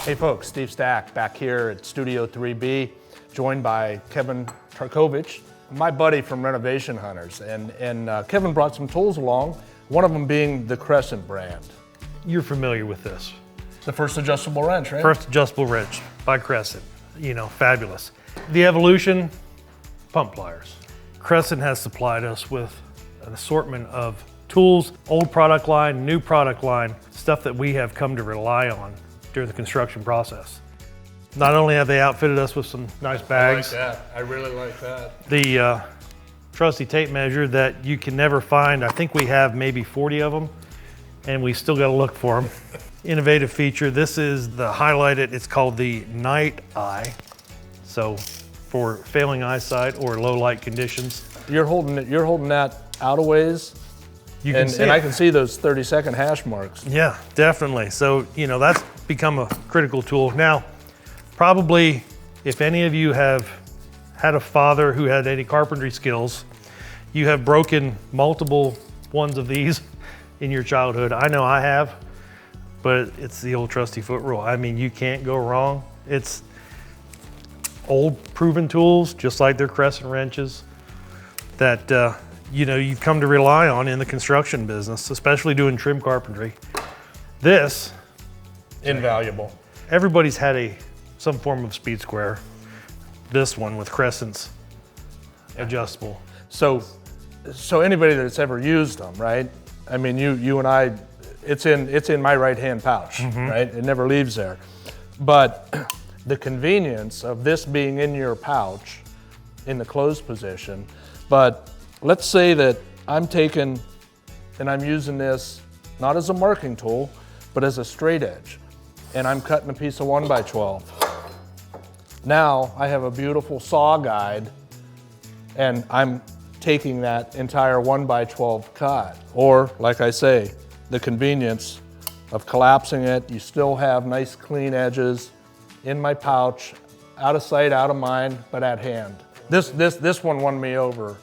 Hey folks, Steve Stack back here at Studio 3B, joined by Kevin Tarkovich, my buddy from Renovation Hunters. And Kevin brought some tools along, one of them being the Crescent brand. You're familiar with this. The first adjustable wrench, right? First adjustable wrench by Crescent. You know, fabulous. The Evolution pump pliers. Crescent has supplied us with an assortment of tools, old product line, new product line, stuff that we have come to rely on during the construction process. Not only have they outfitted us with some nice bags. I like that. I really like that. The trusty tape measure that you can never find. I think we have maybe 40 of them, and we still got to look for them. Innovative feature. This is the highlighted. It's called the Night Eye. So for failing eyesight or low light conditions. You're holding that out a ways. You can see and it. I can see those 30-second hash marks. Yeah, definitely. So, you know, that's become a critical tool. Now, probably if any of you have had a father who had any carpentry skills, you have broken multiple ones of these in your childhood. I know I have, but it's the old trusty foot rule. I mean, you can't go wrong. It's old proven tools, just like their Crescent wrenches, that you know, you've come to rely on in the construction business, especially doing trim carpentry. This, Invaluable. everybody's had some form of speed square. This one with Crescent's adjustable. So anybody that's ever used them, right? I mean, you and I, it's in my right-hand pouch, right? It never leaves there. But the convenience of this being in your pouch in the closed position, but let's say that I'm taking and I'm using this not as a marking tool, but as a straight edge, and I'm cutting a piece of 1x12. Now I have a beautiful saw guide, and I'm taking that entire 1x12 cut. Or, like I say, the convenience of collapsing it. You still have nice clean edges in my pouch, out of sight, out of mind, but at hand. This one won me over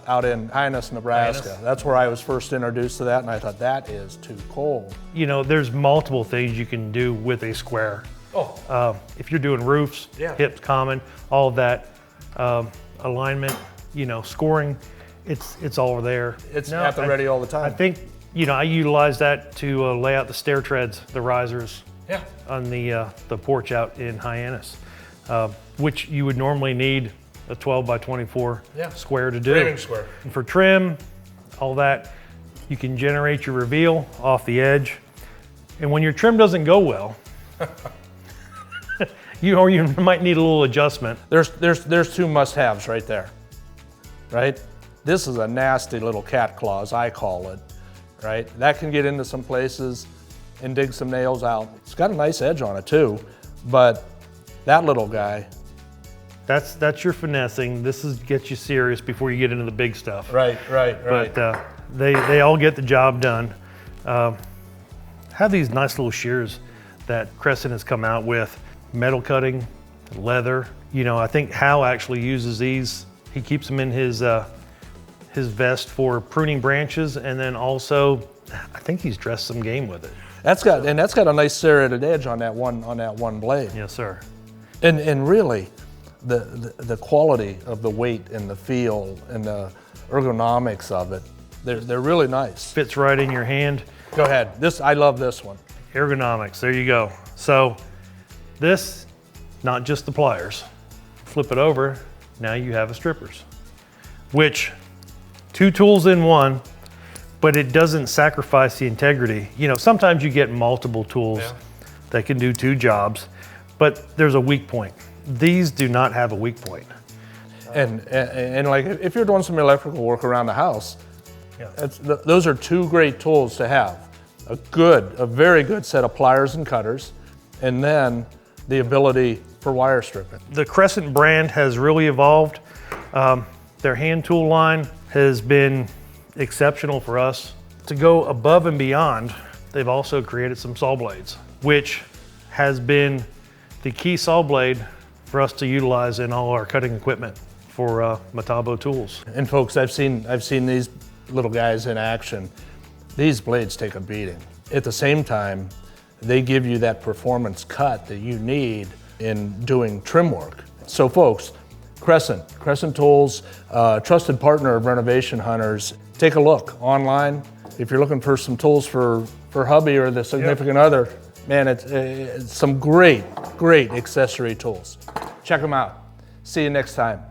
out in Hyannis, Nebraska. That's where I was first introduced to that, and I thought, that is too cold. You know, there's multiple things you can do with a square. If you're doing roofs, hips, common, all of that, alignment, you know, scoring, it's all there. It's at the ready all the time. I think, you know, I utilize that to lay out the stair treads, the risers, Yeah. on the porch out in Hyannis, which you would normally need a 12x24 square to do. Framing square. And for trim, all that, you can generate your reveal off the edge. And when your trim doesn't go well, you might need a little adjustment. There's two must-haves right there, right? This is a nasty little cat claw, as I call it, right? That can get into some places and dig some nails out. It's got a nice edge on it too, but that little guy. That's your finessing. This is get you serious before you get into the big stuff. Right. But they all get the job done. Have these nice little shears that Crescent has come out with. Metal cutting, leather. You know, I think Hal actually uses these. He keeps them in his vest for pruning branches, and then also, I think he's dressed some game with it. That's got a nice serrated edge on that one blade. Yes, sir. And really, the quality of the weight and the feel and the ergonomics of it, they're really nice. Fits right in your hand. Go ahead. I love this one. Ergonomics, there you go. So this, not just the pliers. Flip it over, now you have a strippers, which two tools in one, but it doesn't sacrifice the integrity. You know, sometimes you get multiple tools that can do two jobs, but there's a weak point. These do not have a weak point. And like if you're doing some electrical work around the house, those are two great tools to have. A very good set of pliers and cutters, and then the ability for wire stripping. The Crescent brand has really evolved. Their hand tool line has been exceptional for us. To go above and beyond, they've also created some saw blades, which has been the key saw blade for us to utilize in all our cutting equipment for Metabo tools. And folks, I've seen these little guys in action. These blades take a beating. At the same time, they give you that performance cut that you need in doing trim work. So folks, Crescent Tools, trusted partner of Renovation Hunters. Take a look online. If you're looking for some tools for hubby or the significant other, man, it's some great accessory tools. Check them out. See you next time.